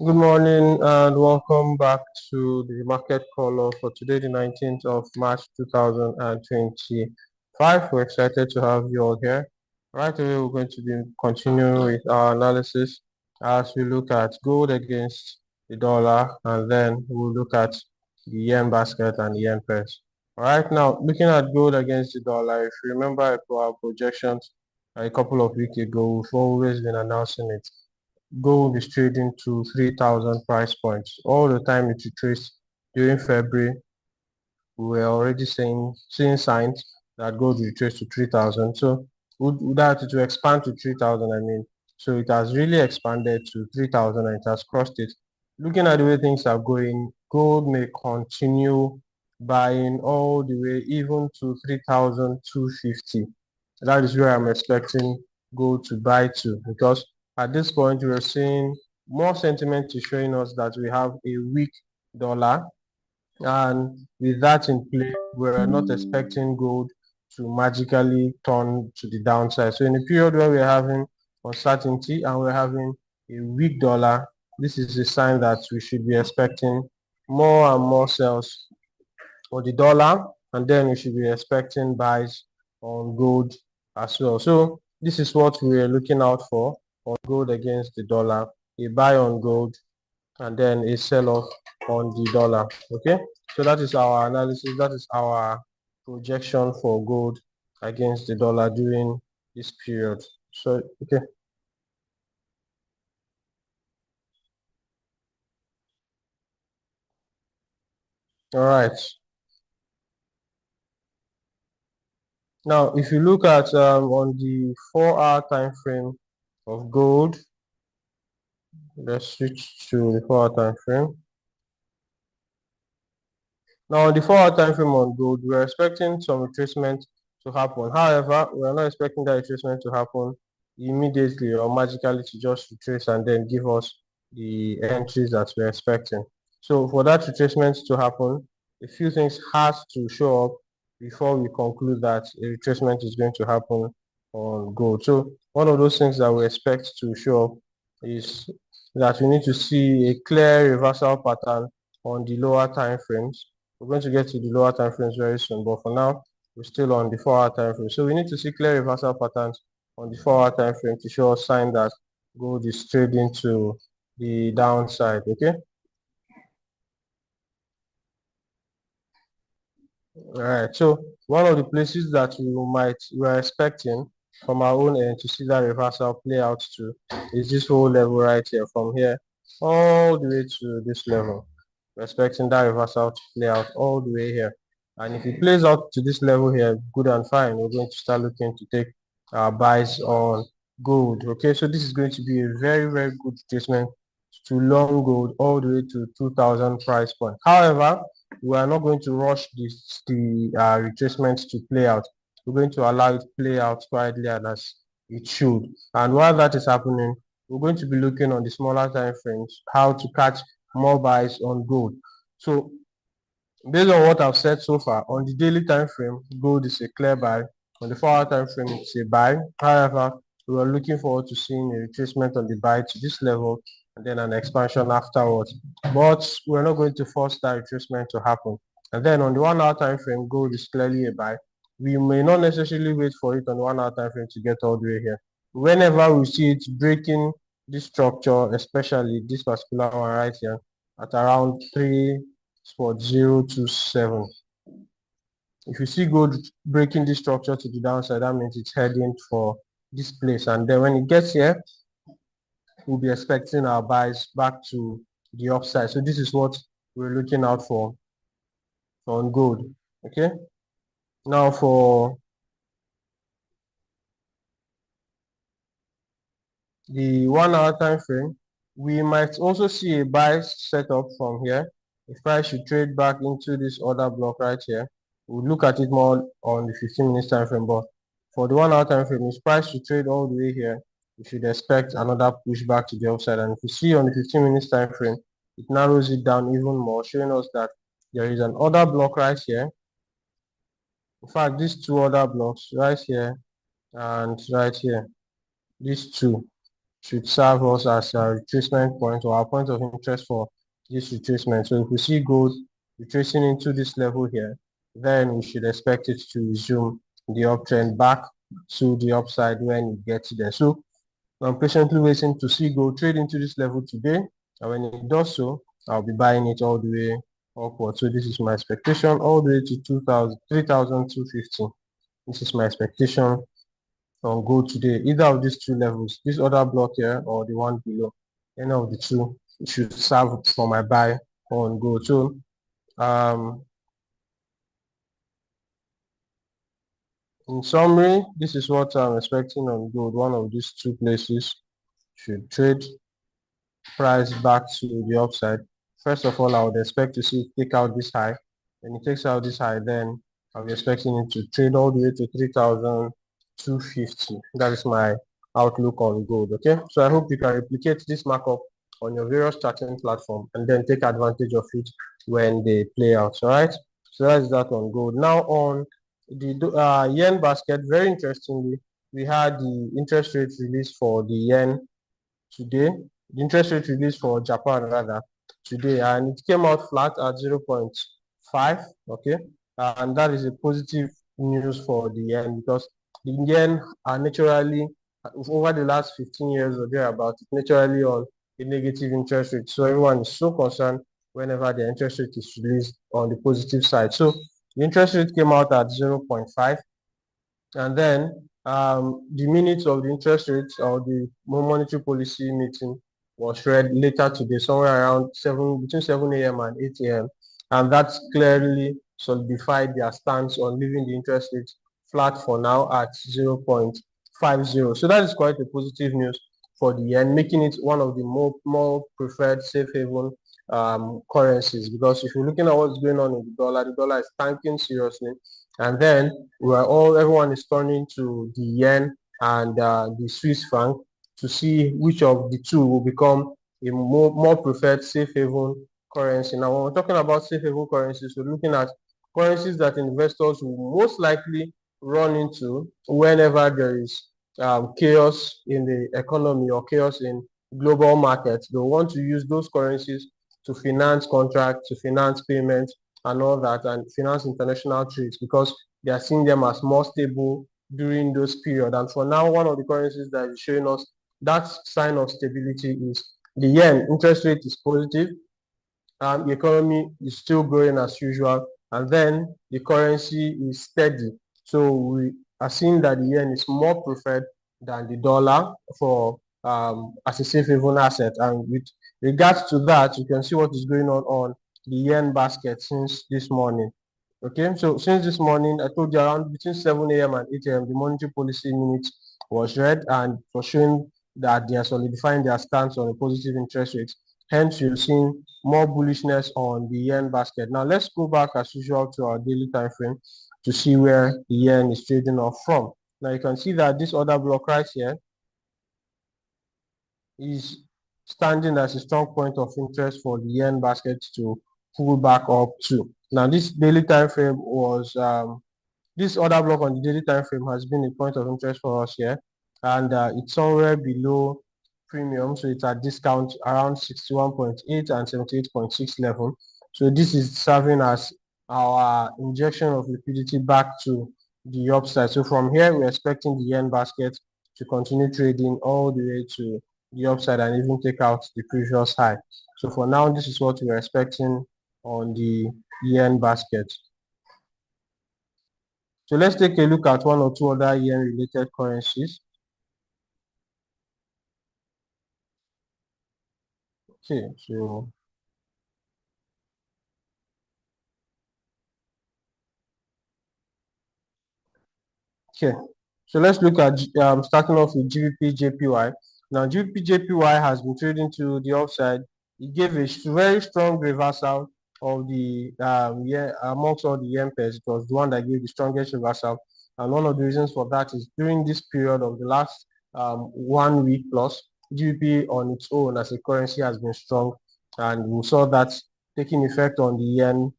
Good morning and welcome back to the market caller for today, the 19th of March 2025. We're excited to have you all here. Right away, we're going to be continuing with our analysis as we look at gold against the dollar, and then we'll look at the yen basket and the yen pairs. All right, now looking at gold against the dollar, if you remember our projections a couple of weeks ago, we've always been announcing it. Gold is trading to 3,000 price points. All the time it retraced during February, we were already seeing signs that gold will retrace to 3,000. So would that to expand to 3,000, I mean. So it has really expanded to 3,000 and it has crossed it. Looking at the way things are going, gold may continue buying all the way even to 3,250. That is where I'm expecting gold to buy to, because at this point we're seeing more sentiment is showing us that we have a weak dollar, and with that in play, we're not expecting gold to magically turn to the downside. So in a period where we're having uncertainty and we're having a weak dollar, this is a sign that we should be expecting more and more sales for the dollar, and then we should be expecting buys on gold as well. So this is what we're looking out for on gold against the dollar: a buy on gold and then a sell-off on the dollar. Okay, so that is our analysis. That is our projection for gold against the dollar during this period. So okay. All right. Now, if you look at on the 4-hour time frame of gold, let's switch to the 4-hour time frame. Now, on the 4-hour time frame on gold, we're expecting some retracement to happen. However, we're not expecting that retracement to happen immediately or magically to just retrace and then give us the entries that we're expecting. So for that retracement to happen, a few things has to show up before we conclude that a retracement is going to happen on gold. So one of those things that we expect to show up is that we need to see a clear reversal pattern on the lower time frames. We're going to get to the lower time frames very soon, but for now, we're still on the 4-hour time frame. So we need to see clear reversal patterns on the 4-hour time frame to show a sign that gold is trading to the downside. Okay. All right. So one of the places that we're expecting from our own end to see that reversal play out to is this whole level right here, from here all the way to this level. We're expecting that reversal to play out all the way here. And if it plays out to this level here, good and fine, we're going to start looking to take our buys on gold. Okay, so this is going to be a very, very good retracement to long gold all the way to 2,000 price point. However, we are not going to rush the retracement to play out. We're going to allow it to play out quietly and as it should. And while that is happening, we're going to be looking on the smaller time frames how to catch more buys on gold. So based on what I've said so far, on the daily time frame, gold is a clear buy. On the 4-hour time frame, it's a buy. However, we are looking forward to seeing a retracement on the buy to this level and then an expansion afterwards. But we're not going to force that retracement to happen. And then on the 1-hour time frame, gold is clearly a buy. We may not necessarily wait for it on the 1-hour time frame to get all the way here. Whenever we see it breaking this structure, especially this particular one right here, at around 3.027. If you see gold breaking this structure to the downside, that means it's heading for this place. And then when it gets here, we'll be expecting our buys back to the upside. So this is what we're looking out for on gold. Okay. Now for the 1-hour time frame, we might also see a buy set up from here. If price should trade back into this other block right here, we'll look at it more on the 15 minutes time frame. But for the 1-hour time frame, if price should trade all the way here, we should expect another push back to the upside. And if you see on the 15 minutes time frame, it narrows it down even more, showing us that there is an other block right here. In fact, these two other blocks right here and right here, these two, should serve us as a retracement point or our point of interest for this retracement. So if we see gold retracing into this level here, then we should expect it to resume the uptrend back to the upside when it gets there. So I'm patiently waiting to see gold trade into this level today, and when it does so, I'll be buying it all the way upward. So this is my expectation all the way to 3,250. This is my expectation on gold today, either of these two levels, this other block here or the one below. Any of the two should serve for my buy on gold. So in summary, this is what I'm expecting on gold. One of these two places should trade price back to the upside. First of all, I would expect to see it take out this high. When it takes out this high, then I'll be expecting it to trade all the way to 3,250. That is my outlook on gold. Okay, so I hope you can replicate this markup on your various charting platform and then take advantage of it when they play out. All right, so that's that on gold. Now on the yen basket, very interestingly, we had the interest rate release for the yen today. The interest rate release for Japan rather today, and it came out flat at 0.5. Okay, and that is a positive news for the yen because the yen are naturally over the last 15 years or thereabout naturally on a negative interest rate. So everyone is so concerned whenever the interest rate is released on the positive side. So the interest rate came out at 0.5. And then the minutes of the interest rates or the monetary policy meeting was read later today, somewhere around between 7 a.m. and 8 a.m. And that's clearly solidified their stance on leaving the interest rate flat for now at 0.50. So that is quite a positive news for the yen, making it one of the more preferred safe haven currencies. Because if you're looking at what's going on in the dollar is tanking seriously. And then everyone is turning to the yen and the Swiss franc to see which of the two will become a more preferred safe haven currency. Now, when we're talking about safe haven currencies, we're looking at currencies that investors will most likely run into whenever there is chaos in the economy or chaos in global markets. They want to use those currencies to finance contracts, to finance payments, and all that, and finance international trades because they are seeing them as more stable during those periods. And for now, one of the currencies that is showing us that sign of stability is the yen. Interest rate is positive. The economy is still growing as usual, and then the currency is steady. So we are seeing that the yen is more preferred than the dollar for as a safe haven asset. And with regards to that, you can see what is going on the yen basket since this morning. Okay, so since this morning, I told you around between 7 a.m. and 8 a.m., the monetary policy minute was read and for showing that they are solidifying their stance on a positive interest rate. Hence, you're seeing more bullishness on the yen basket. Now, let's go back as usual to our daily time frame to see where the yen is trading off from. Now, you can see that this other block right here is standing as a strong point of interest for the yen basket to pull back up to. Now, this daily time frame was this other block on the daily time frame has been a point of interest for us here, and it's somewhere below premium, so it's at discount around 61.8 and 78.6 level. So this is serving as our injection of liquidity back to the upside. So from here, we're expecting the yen basket to continue trading all the way to the upside and even take out the previous high. So for now, this is what we're expecting on the yen basket. So let's take a look at one or two other yen-related currencies. Okay, so let's look at starting off with GBP JPY. Now GBP JPY has been trading to the upside. It gave a very strong reversal of the amongst all the yen pairs. It was the one that gave the strongest reversal, and one of the reasons for that is during this period of the last 1 week plus, GBP on its own as a currency has been strong, and we saw that taking effect on the yen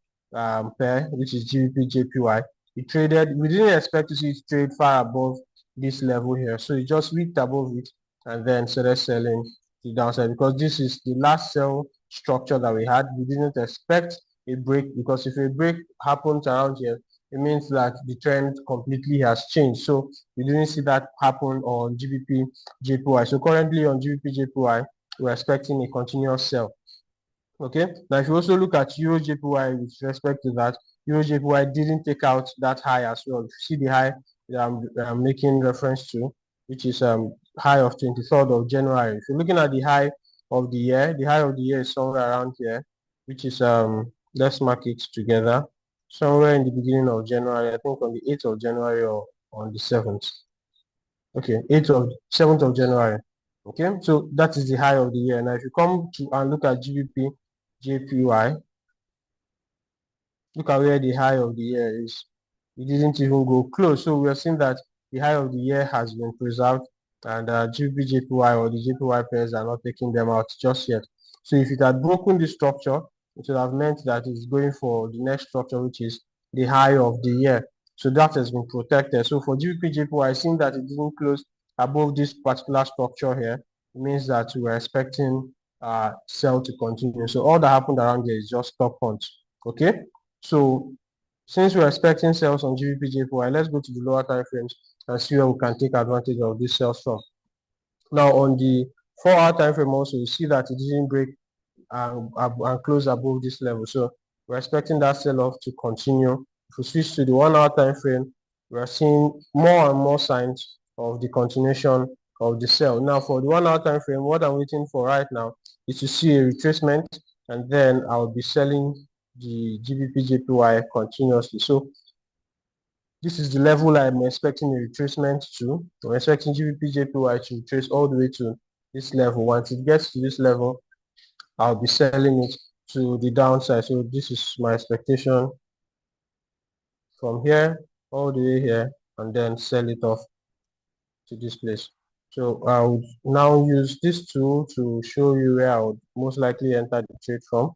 pair, which is GBP JPY. It traded, we didn't expect to see it trade far above this level here. So it just wicked above it and then started selling the downside, because this is the last sell structure that we had. We didn't expect a break, because if a break happens around here, it means that the trend completely has changed. So we didn't see that happen on GBP JPY. So currently on GBP JPY, we're expecting a continuous sell. Okay, now if you also look at Euro JPY with respect to that, Euro JPY didn't take out that high as well. If you see the high that I'm making reference to, which is high of 23rd of January. If you're looking at the high of the year is somewhere around here, which is let's mark it together, somewhere in the beginning of January, I think on the 8th of January or on the 7th. Okay, 7th of January. Okay, so that is the high of the year. Now, if you come to and look at GBP JPY, look at where the high of the year is. It didn't even go close. So we are seeing that the high of the year has been preserved, and GBP JPY or the JPY pairs are not taking them out just yet. So if it had broken the structure, it would have meant that it's going for the next structure, which is the high of the year. So that has been protected. So for GBP JPY, seeing that it didn't close above this particular structure here, it means that we're expecting sell to continue. So all that happened around here is just stop punch. Okay, so since we're expecting sales on GBP JPY, let's go to the lower time frames and see where we can take advantage of this sales from. Now on the 4-hour time frame also, you see that it didn't break and close above this level. So we're expecting that sell-off to continue. If we switch to the 1-hour time frame, we're seeing more and more signs of the continuation of the sell. Now for the 1-hour time frame, what I'm waiting for right now is to see a retracement, and then I'll be selling the GBP JPY continuously. So this is the level I'm expecting a retracement to. I'm expecting GBP JPY to retrace all the way to this level. Once it gets to this level, I'll be selling it to the downside. So this is my expectation from here all the way here, and then sell it off to this place. So I would now use this tool to show you where I would most likely enter the trade from.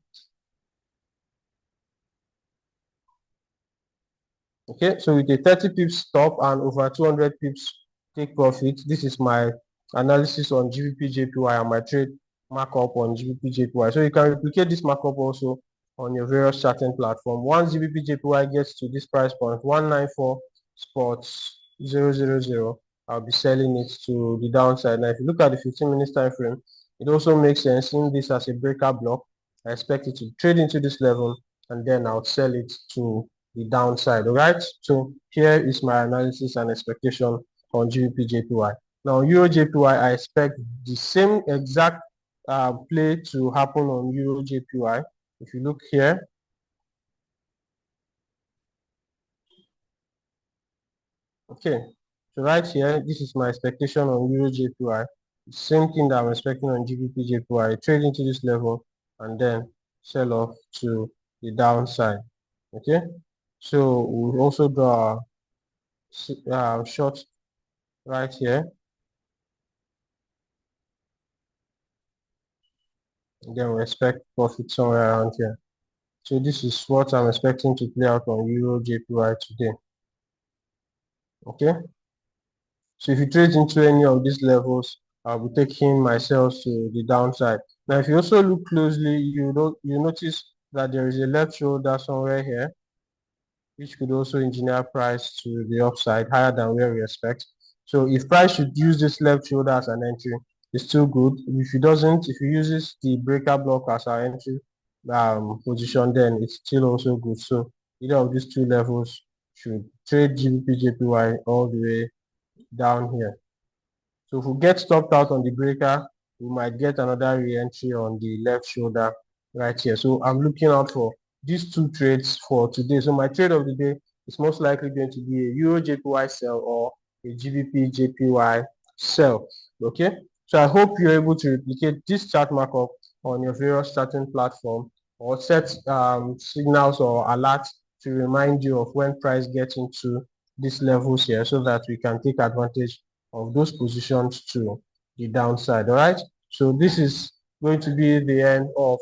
Okay, so with a 30 pips stop and over 200 pips take profit, this is my analysis on GBP JPY and my trade markup on GBP JPY. So you can replicate this markup also on your various charting platform. Once GBP JPY gets to this price point, 194 spots 000, I'll be selling it to the downside. Now, if you look at the 15 minutes time frame, it also makes sense seeing this as a breaker block. I expect it to trade into this level, and then I'll sell it to the downside. All right, so here is my analysis and expectation on GBP JPY. Now Euro JPY, I expect the same exact play to happen on Euro JPY. If you look here, okay, so right here, this is my expectation on Euro JPY. Same thing that I'm expecting on GBP JPY. Trade into this level and then sell off to the downside. Okay, so we'll also draw a short right here. And then we expect profit somewhere around here. So this is what I'm expecting to play out on Euro JPY today. Okay. So if you trade into any of these levels, I'll be taking my sales to the downside. Now, if you also look closely, you notice that there is a left shoulder somewhere here, which could also engineer price to the upside higher than where we expect. So if price should use this left shoulder as an entry, it's still good. If it doesn't, if it uses the breaker block as our entry position, then it's still also good. So either of these two levels should trade GBP JPY all the way down here. So if we get stopped out on the breaker, we might get another re-entry on the left shoulder right here. So I'm looking out for these two trades for today. So my trade of the day is most likely going to be a Euro JPY sell or a GBP JPY sell. Okay. So I hope you're able to replicate this chart markup on your various charting platform, or set signals or alerts to remind you of when price gets into these levels here, so that we can take advantage of those positions to the downside. All right, so this is going to be the end of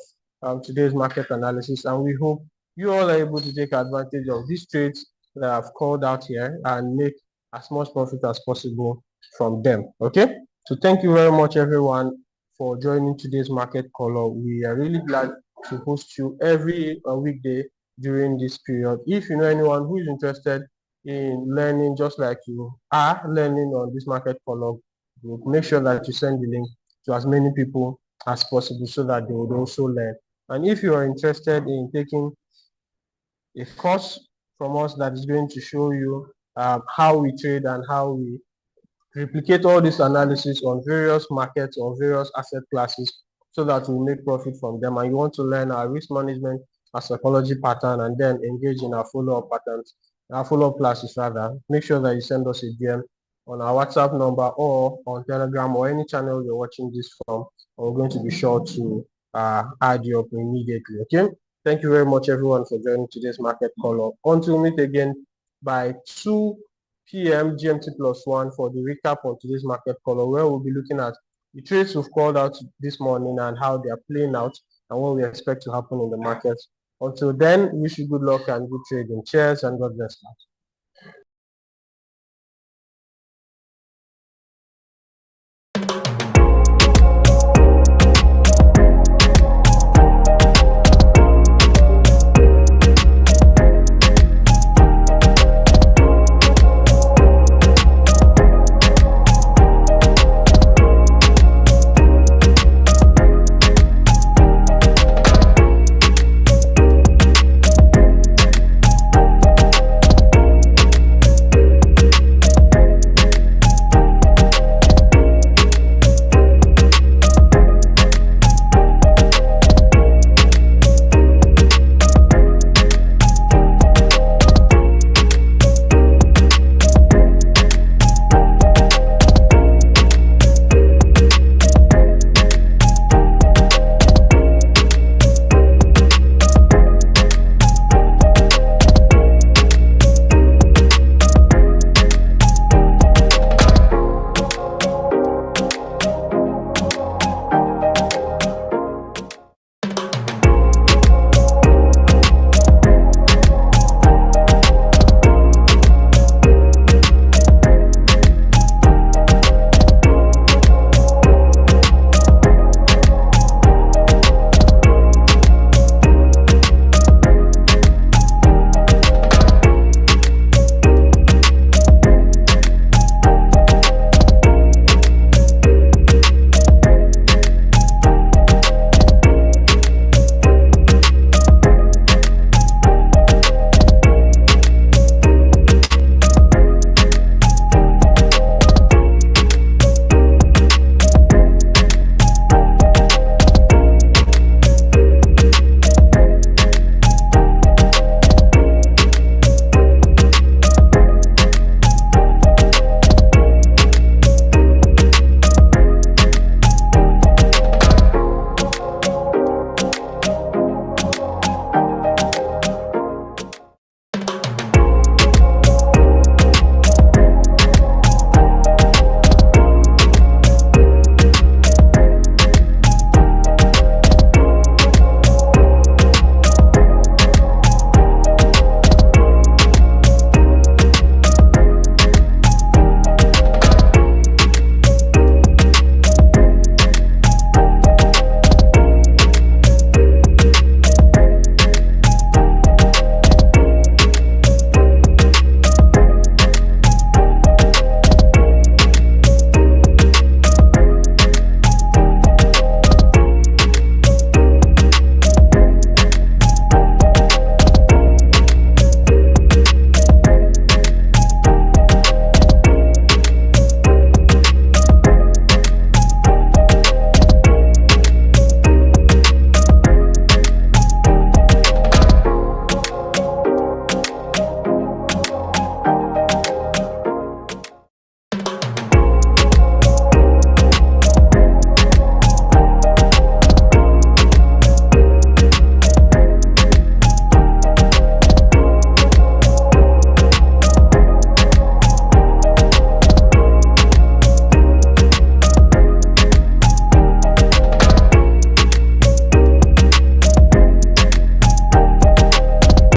today's market analysis, and we hope you all are able to take advantage of these trades that I've called out here and make as much profit as possible from them. Okay, So thank you very much, everyone, for joining today's market call. We are really glad to host you every weekday during this period. If you know anyone who is interested in learning just like you are learning on this market call group, make sure that you send the link to as many people as possible so that they would also learn. And if you are interested in taking a course from us that is going to show you how we trade and how we replicate all this analysis on various markets or various asset classes so that we make profit from them. And you want to learn our risk management, our psychology pattern, and then engage in our follow-up patterns, our follow-up classes rather. Make sure that you send us a DM on our WhatsApp number or on Telegram or any channel you're watching this from. We're going to be sure to add you up immediately. Okay. Thank you very much, everyone, for joining today's market call up. Until we meet again by 2 p.m. GMT +1 for the recap on today's market call, where we'll be looking at the trades we've called out this morning and how they are playing out and what we expect to happen in the markets. Until then, wish you good luck and good trading. Cheers and God bless you.